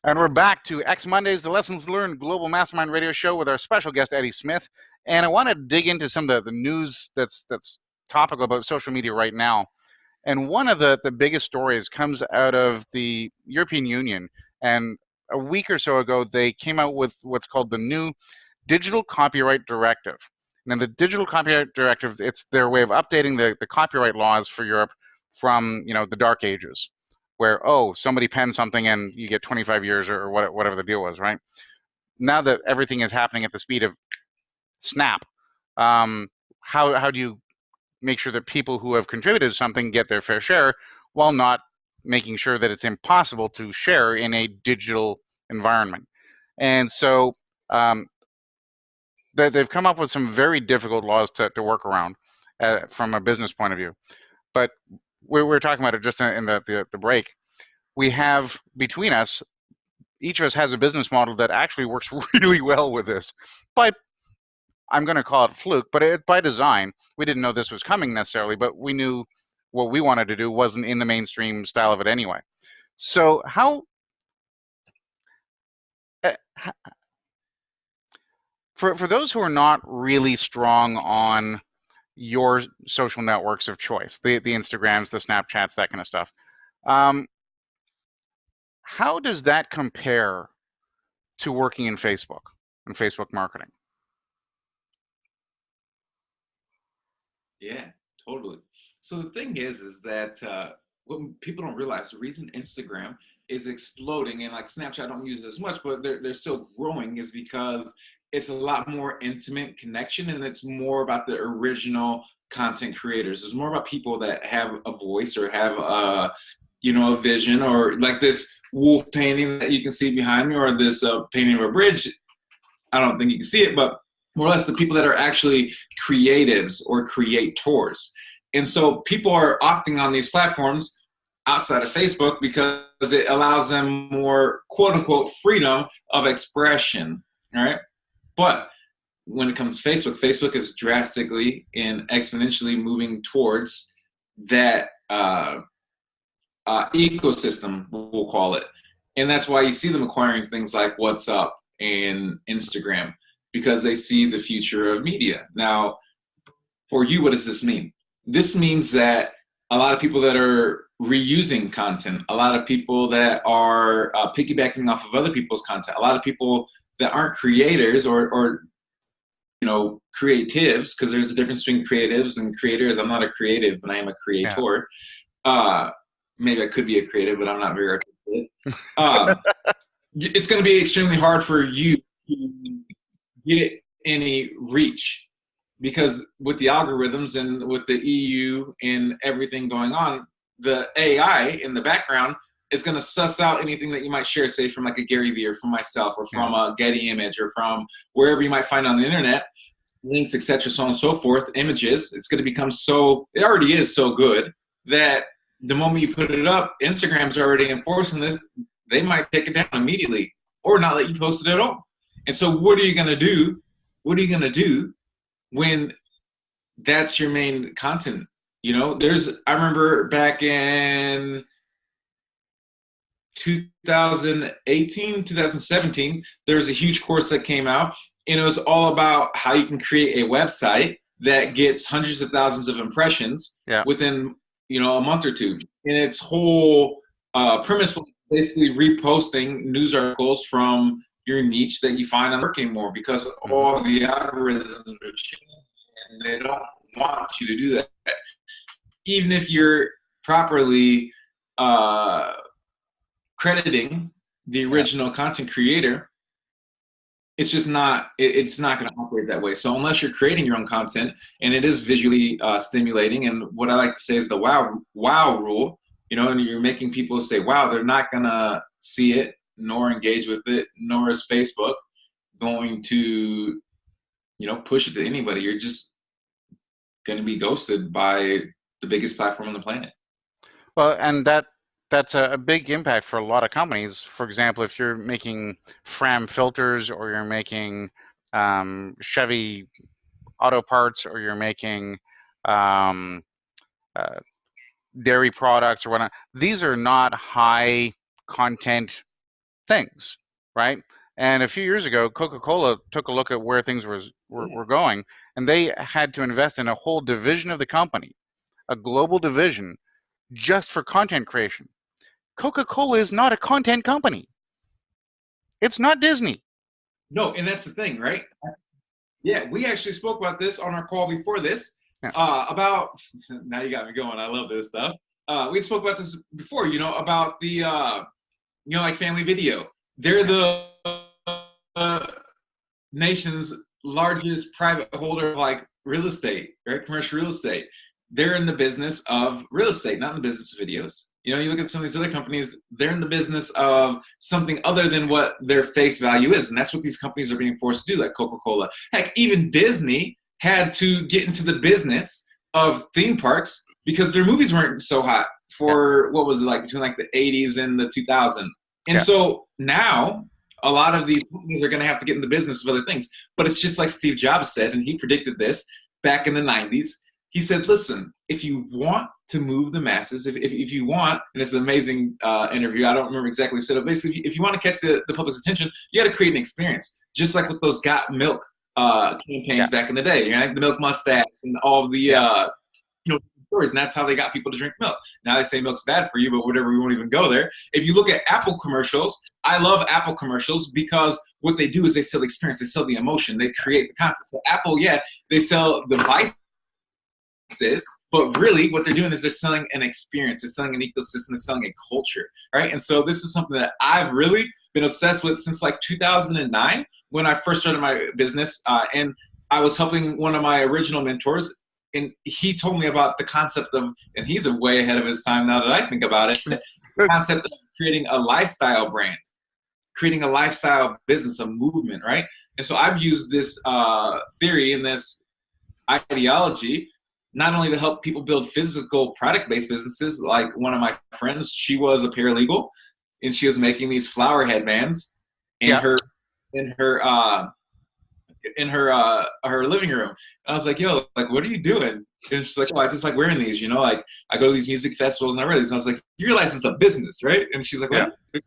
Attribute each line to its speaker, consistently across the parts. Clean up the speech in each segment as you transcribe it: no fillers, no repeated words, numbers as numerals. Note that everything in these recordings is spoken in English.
Speaker 1: And we're back to X Mondays, the Lessons Learned Global Mastermind Radio Show with our special guest, Eddie Smith. And I want to dig into some of the news that's topical about social media right now. And one of the biggest stories comes out of the European Union. And a week or so ago, they came out with what's called the new Digital Copyright Directive. Now, the Digital Copyright Directive, it's their way of updating the copyright laws for Europe from, the dark ages, where, somebody penned something and you get 25 years or whatever the deal was, right? Now that everything is happening at the speed of snap, how do you make sure that people who have contributed to something get their fair share while not making sure that it's impossible to share in a digital environment? And so they've come up with some very difficult laws to work around from a business point of view. But we're talking about it just in the break. We have between us, each of us has a business model that actually works really well with this. I'm going to call it fluke, but by design. We didn't know this was coming necessarily, but we knew what we wanted to do wasn't in the mainstream style of it anyway. So for those who are not really strong on your social networks of choice, the Instagrams, the Snapchats, that kind of stuff, how does that compare to working in Facebook and Facebook marketing?
Speaker 2: Yeah, totally. So the thing is that what people don't realize, the reason Instagram is exploding and like Snapchat, I don't use it as much, but they're still growing, is because it's a lot more intimate connection, and it's more about the original content creators. It's more about people that have a voice or have a vision, or like this wolf painting that you can see behind me, or this painting of a bridge. I don't think you can see it, but more or less the people that are actually creatives or creators. And so people are opting on these platforms outside of Facebook because it allows them more quote unquote freedom of expression, right? But when it comes to Facebook, Facebook is drastically and exponentially moving towards that ecosystem, we'll call it. And that's why you see them acquiring things like WhatsApp and Instagram, because they see the future of media. Now, for you, what does this mean? This means that a lot of people that are reusing content, a lot of people that are piggybacking off of other people's content, a lot of people that aren't creators or creatives, because there's a difference between creatives and creators. I'm not a creative, but I am a creator. Yeah. Maybe I could be a creative, but I'm not very articulate. It's going to be extremely hard for you to get any reach, because with the algorithms and with the EU and everything going on, the AI in the background is going to suss out anything that you might share, say from like a Gary Vee or from myself or from a Getty image or from wherever you might find on the internet, links, etc., so on and so forth, images. It's going to become it already is so good that the moment you put it up, Instagram's already enforcing this. They might take it down immediately or not let you post it at all. And so what are you going to do? What are you going to do when that's your main content? I remember back in 2018, 2017, there was a huge course that came out, and it was all about how you can create a website that gets hundreds of thousands of impressions within, a month or two. And its whole premise was basically reposting news articles from your niche that you find on working more, because all the algorithms are changing and they don't want you to do that. Even if you're properly crediting the original content creator, it's just not, it's not going to operate that way. So unless you're creating your own content and it is visually stimulating, and what I like to say is the wow rule, and you're making people say, wow, they're not going to see it nor engage with it, nor is Facebook going to, push it to anybody. You're just going to be ghosted by the biggest platform on the planet.
Speaker 1: Well, and that's a big impact for a lot of companies. For example, if you're making Fram filters, or you're making Chevy auto parts, or you're making dairy products or whatnot, these are not high content things, right? And a few years ago, Coca-Cola took a look at where things were going, and they had to invest in a whole division of the company, a global division, just for content creation. Coca-Cola is not a content company. It's not Disney.
Speaker 2: No, and that's the thing, right? Yeah, we actually spoke about this on our call before this.
Speaker 1: Yeah.
Speaker 2: About now you got me going. I love this stuff. We spoke about this before, about the like Family Video. They're the nation's largest private holder of like real estate, right? Commercial real estate. They're in the business of real estate, not in the business of videos. You look at some of these other companies, they're in the business of something other than what their face value is. And that's what these companies are being forced to do, like Coca-Cola. Heck, even Disney had to get into the business of theme parks because their movies weren't so hot for, what was it, like between like the 80s and the 2000s. And so now a lot of these companies are going to have to get in the business of other things. But it's just like Steve Jobs said, and he predicted this back in the 90s. He said, listen, if you want to move the masses, if you want, and it's an amazing interview, I don't remember exactly what he said, but basically, if you want to catch the public's attention, you got to create an experience, just like with those Got Milk campaigns back in the day, right? The milk mustache and all the stories, and that's how they got people to drink milk. Now they say milk's bad for you, but whatever, we won't even go there. If you look at Apple commercials, I love Apple commercials because what they do is they sell the experience, they sell the emotion, they create the content. So Apple, they sell devices, but really what they're doing is they're selling an experience, they're selling an ecosystem, they're selling a culture, right? And so this is something that I've really been obsessed with since like 2009 when I first started my business, and I was helping one of my original mentors, and he told me about the concept of, and he's way ahead of his time now that I think about it, the concept of creating a lifestyle brand, creating a lifestyle business, a movement, right? And so I've used this theory and this ideology not only to help people build physical product-based businesses, like one of my friends, she was a paralegal, and she was making these flower headbands in her living room. And I was like, yo, like, what are you doing? And she's like, oh, I just like wearing these, like I go to these music festivals and I wear these. And I was like, you realize it's a business, right? And she's like, what? And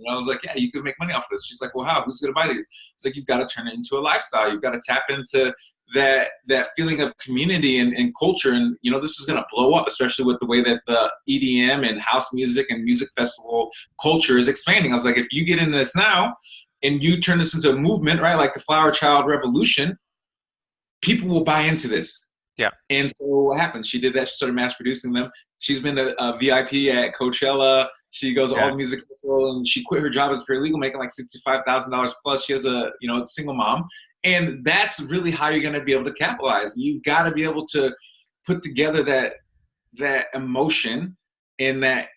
Speaker 2: I was like, yeah, you could make money off of this. She's like, well, how? Who's going to buy these? It's like, you've got to turn it into a lifestyle. You've got to tap into that feeling of community and culture. And, this is going to blow up, especially with the way that the EDM and house music and music festival culture is expanding. I was like, if you get into this now and you turn this into a movement, right, like the Flower Child Revolution, people will buy into this. Yeah. And so what happened? She did that. She started mass producing them. She's been a VIP at Coachella. She goes to all the music festivals, and she quit her job as a paralegal, making like $65,000 plus. She has a single mom. And that's really how you're going to be able to capitalize. You've got to be able to put together that emotion and that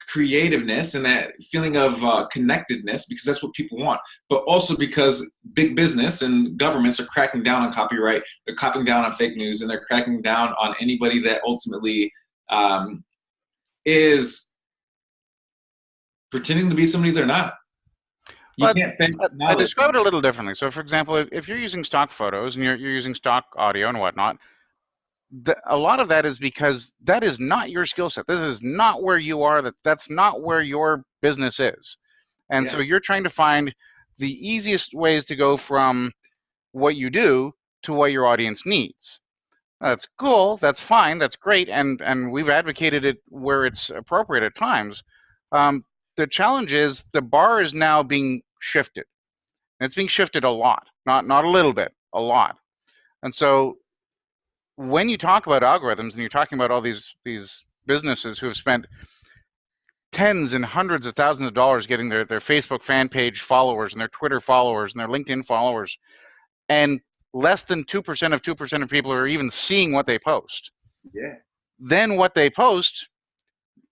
Speaker 2: creativeness and that feeling of connectedness, because that's what people want. But also because big business and governments are cracking down on copyright, they're cracking down on fake news, and they're cracking down on anybody that ultimately is pretending to be somebody they're not.
Speaker 1: I describe it a little differently. So, for example, if you're using stock photos and you're using stock audio and whatnot, a lot of that is because that is not your skill set. This is not where you are. That's not where your business is. And so you're trying to find the easiest ways to go from what you do to what your audience needs. That's cool. That's fine. That's great. And we've advocated it where it's appropriate at times. The challenge is the bar is now being shifted. And it's being shifted a lot, not a little bit, a lot. And so when you talk about algorithms and you're talking about all these businesses who have spent tens and hundreds of thousands of dollars getting their Facebook fan page followers and their Twitter followers and their LinkedIn followers, and less than 2% of people are even seeing what they post.
Speaker 2: Yeah.
Speaker 1: Then what they post,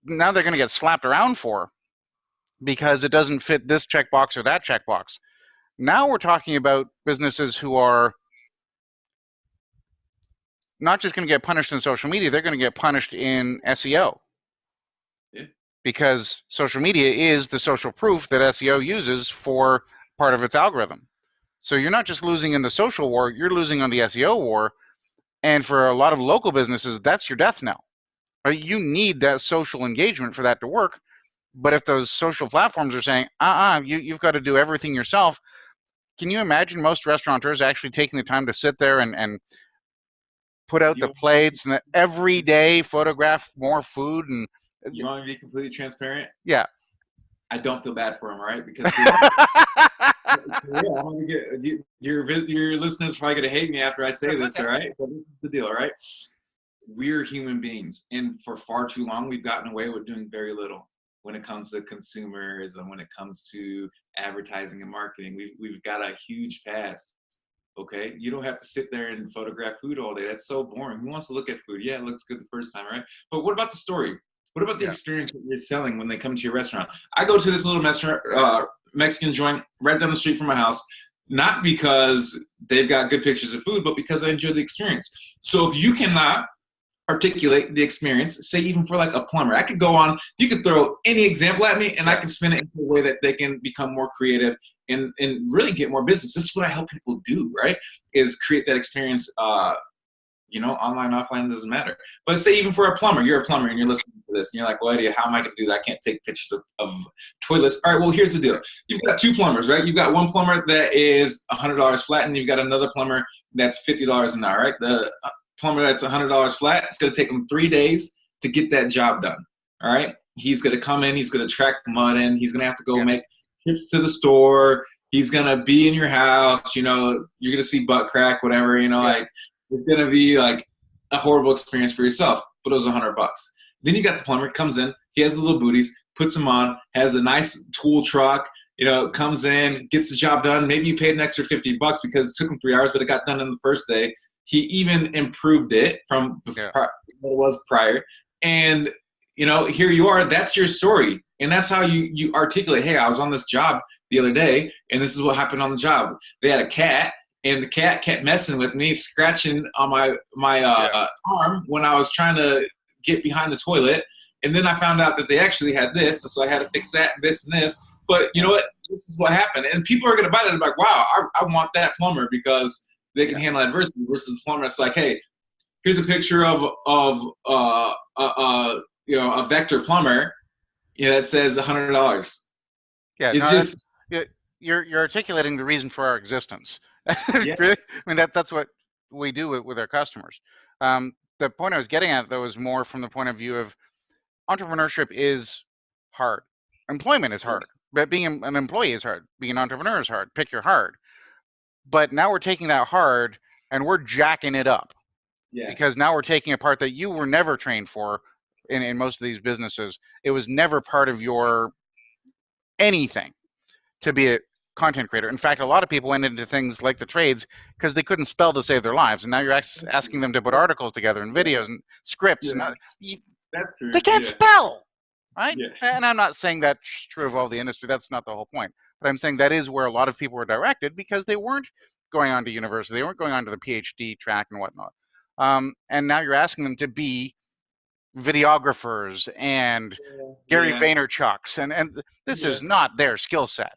Speaker 1: now they're going to get slapped around for because it doesn't fit this checkbox or that checkbox. Now we're talking about businesses who are not just going to get punished in social media, they're going to get punished in SEO. Yeah. Because social media is the social proof that SEO uses for part of its algorithm. So you're not just losing in the social war, you're losing on the SEO war. And for a lot of local businesses, that's your death knell. Right? You need that social engagement for that to work, But if those social platforms are saying, you've got to do everything yourself, can you imagine most restaurateurs actually taking the time to sit there and put out the plates and every day photograph more food? And
Speaker 2: you want me to be completely transparent?
Speaker 1: Yeah.
Speaker 2: I don't feel bad for him, right? Because your listeners are probably going to hate me after I say this, all right? But this is the deal, all right? We're human beings, and for far too long, we've gotten away with doing very little when it comes to consumers and when it comes to advertising and marketing. We've got a huge past. Okay, you don't have to sit there and photograph food all day. That's so boring. Who wants to look at food? Yeah, it looks good the first time, right? But what about the story? What about the experience that you're selling when they come to your restaurant? I go to this little Mexican joint right down the street from my house, not because they've got good pictures of food, but because I enjoy the experience. So if you cannot articulate the experience, say even for like a plumber, I could go on, you could throw any example at me and I can spin it into a way that they can become more creative and really get more business. This is what I help people do, right? Is create that experience, online, offline, doesn't matter. But say even for a plumber, you're a plumber and you're listening to this and you're like, well, Eddie, how am I going to do that? I can't take pictures of toilets. All right, well, here's the deal. You've got two plumbers, right? You've got one plumber that is $100 flat and you've got another plumber that's $50 an hour, right? The plumber that's $100 flat, it's going to take him 3 days to get that job done, all right? He's going to come in, he's going to track the mud in, he's going to have to go make trips to the store, he's going to be in your house, you're going to see butt crack, whatever, like, it's going to be like a horrible experience for yourself, but it was $100. Then you got the plumber, comes in, he has the little booties, puts them on, has a nice tool truck, comes in, gets the job done. Maybe you paid an extra $50 because it took him 3 hours, but it got done in the first day. He even improved it from what it was prior. And, here you are, that's your story. And that's how you articulate, hey, I was on this job the other day, and this is what happened on the job. They had a cat, and the cat kept messing with me, scratching on my arm when I was trying to get behind the toilet. And then I found out that they actually had this, so I had to fix that, this, and this. But you know what? This is what happened. And people are going to buy that. They're like, wow, I want that plumber because they can handle adversity versus the plumber. It's like, hey, here's a picture of a Vector plumber, that says $100.
Speaker 1: Yeah,
Speaker 2: it's
Speaker 1: you're articulating the reason for our existence. Really? I mean, that's what we do with our customers. The point I was getting at, though, is more from the point of view of entrepreneurship is hard. Employment is hard. But being an employee is hard. Being an entrepreneur is hard. Pick your hard. But now we're taking that hard and we're jacking it up. Yeah. Because now we're taking a part that you were never trained for in most of these businesses. It was never part of your anything to be a content creator. In fact, a lot of people went into things like the trades because they couldn't spell to save their lives. And now you're asking them to put articles together and videos and scripts.
Speaker 2: Yeah.
Speaker 1: And
Speaker 2: that's true.
Speaker 1: They can't spell, right? Yeah. And I'm not saying that's true of all the industry. That's not the whole point. But I'm saying that is where a lot of people were directed because they weren't going on to university. They weren't going on to the PhD track and whatnot. And now you're asking them to be videographers and Gary Vaynerchuks. And this is not their skill set.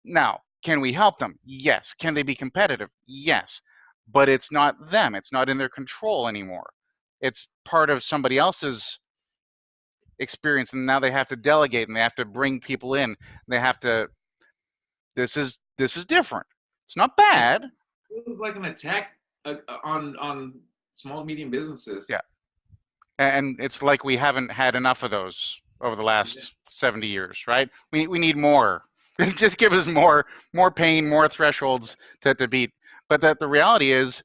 Speaker 1: Now, can we help them? Yes. Can they be competitive? Yes. But it's not them. It's not in their control anymore. It's part of somebody else's experience, and now they have to delegate and they have to bring people in. They have to. This is different. It's not bad.
Speaker 2: It was like an attack on small medium businesses.
Speaker 1: Yeah, and it's like we haven't had enough of those over the last 70 years, right? We need more. Just give us more pain, more thresholds to beat. But that the reality is,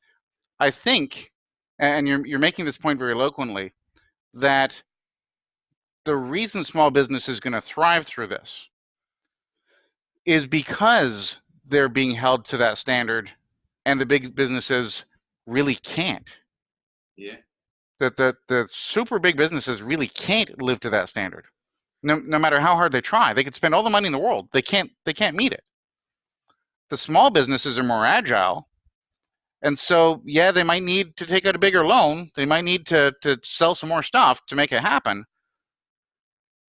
Speaker 1: I think, and you're making this point very eloquently, that the reason small business is going to thrive through this is because they're being held to that standard, and the big businesses really can't.
Speaker 2: Yeah.
Speaker 1: That the super big businesses really can't live to that standard. No matter how hard they try, they could spend all the money in the world. They can't meet it. The small businesses are more agile. And so, they might need to take out a bigger loan. They might need to sell some more stuff to make it happen.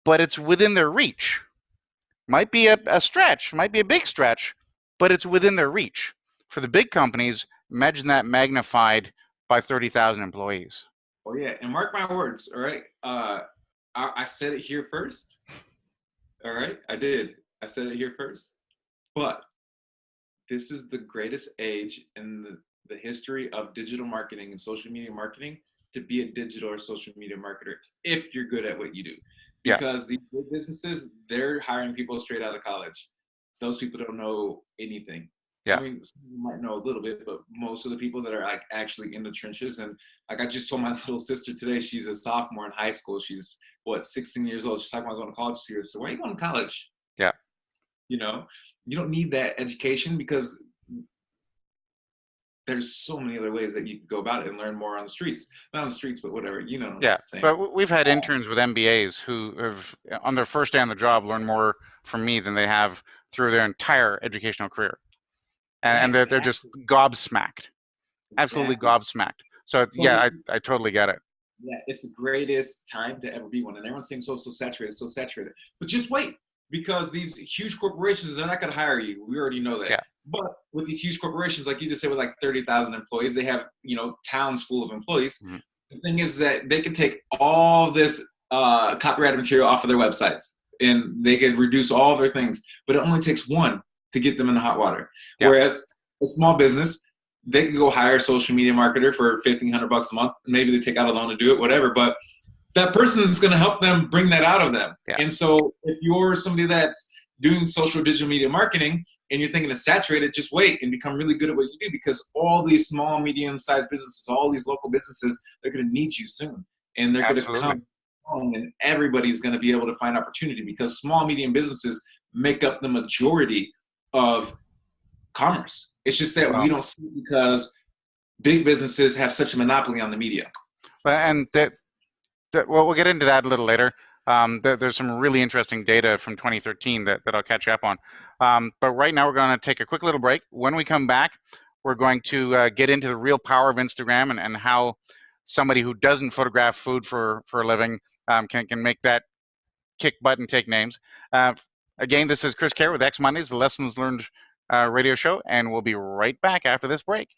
Speaker 1: But it's within their reach. Might be a stretch, might be a big stretch, but it's within their reach. For the big companies, imagine that magnified by 30,000 employees.
Speaker 2: Oh, yeah. And mark my words, all right? I said it here first. All right, I did. I said it here first. But this is the greatest age in the history of digital marketing and social media marketing to be a digital or social media marketer if you're good at what you do.
Speaker 1: Yeah.
Speaker 2: Because these big businesses, they're hiring people straight out of college. Those people don't know anything.
Speaker 1: Yeah.
Speaker 2: I mean, some might know a little bit, but most of the people that are like actually in the trenches, and like I just told my little sister today, she's a sophomore in high school. She's what, 16 years old. She's talking about going to college. She goes, so why are you going to college?
Speaker 1: Yeah.
Speaker 2: You know, you don't need that education because there's so many other ways that you can go about it and learn more on the streets. Not on the streets, but whatever, you know what
Speaker 1: Yeah,
Speaker 2: I'm saying.
Speaker 1: but we've had interns with MBAs who have, on their first day on the job, learned more from me than they have through their entire educational career, and they're just gobsmacked, absolutely gobsmacked. So yeah, I totally get it.
Speaker 2: Yeah, it's the greatest time to ever be one, and everyone's saying so saturated, so saturated. But just wait, because these huge corporations, they're not going to hire you. We already know that.
Speaker 1: Yeah.
Speaker 2: But with these huge corporations, like you just said, with like 30,000 employees, they have, you know, towns full of employees.
Speaker 1: Mm-hmm.
Speaker 2: The thing is that they can take all this copyrighted material off of their websites, and they can reduce all of their things. But it only takes one to get them in the hot water. Yeah. Whereas a small business, they can go hire a social media marketer for $1,500 a month. Maybe they take out a loan to do it, whatever. But that person is going to help them bring that out of them. Yeah. And so if you're somebody that's doing social digital media marketing and you're thinking to saturate it, just wait and become really good at what you do, because all these small, medium-sized businesses, all these local businesses, they're going to need you soon. And they're going to come home, and everybody's going to be able to find opportunity, because small, medium businesses make up the majority of commerce. It's just that we don't see it because big businesses have such a monopoly on the media.
Speaker 1: And well, we'll get into that a little later. There's some really interesting data from 2013 that I'll catch up on. But right now we're going to take a quick little break. When we come back, we're going to get into the real power of Instagram and how somebody who doesn't photograph food for a living can make that kick butt and take names. Again, this is Chris Kerr with X Mondays, the Lessons Learned radio show, and we'll be right back after this break.